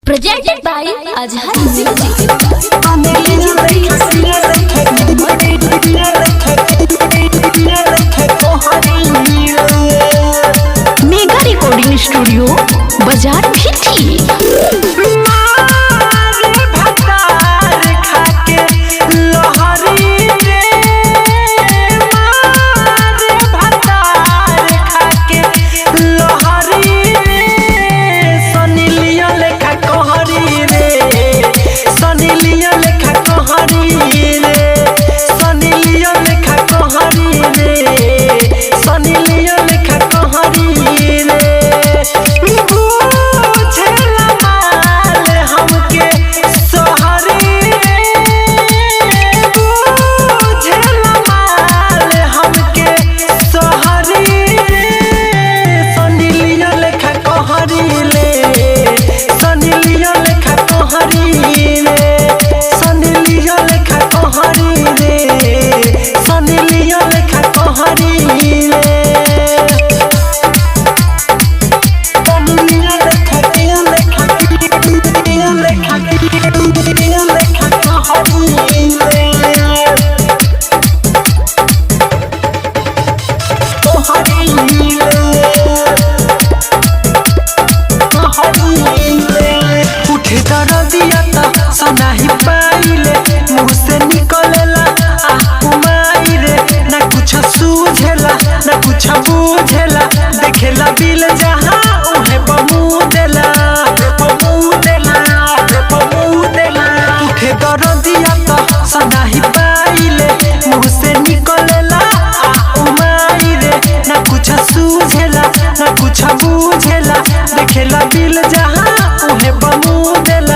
Presented by Azhar Music. Mega recording studio बाजार भिठी। नहीं पाइले मुँह से निकलेला मायरे ना कुछ सूझेला ना कुछ बुझेला देखेला बिल जहाँ उहे बमूदेला उठे दरदिया तो नहीं पाइले मुँह से निकलेला मायरे ना कुछ सूझेला ना कुछ बुझेला देखेला बिल जहाँ उहे बमूदेला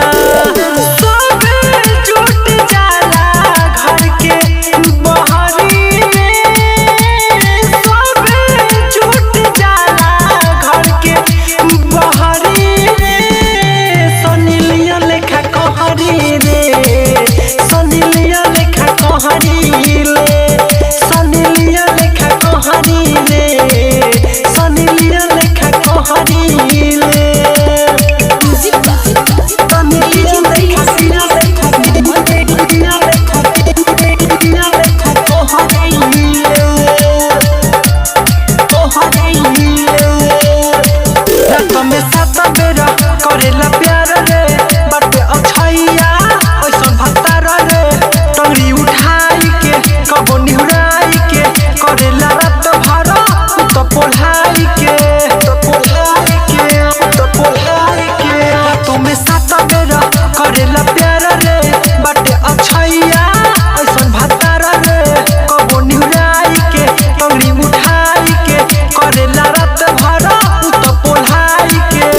करेला प्यार रे बाटे अछैया ओइसन भत्तार रे टंगरी उठाई के कबो निहुराई के करेला रात भर तो पोल्हाई के तुमे सात बेर करेला प्यार रे बाटे अछैया ओइसन भत्तार रे कबो निहुराई के टंगरी उठाई के करेला रात भर तो पोल्हाई के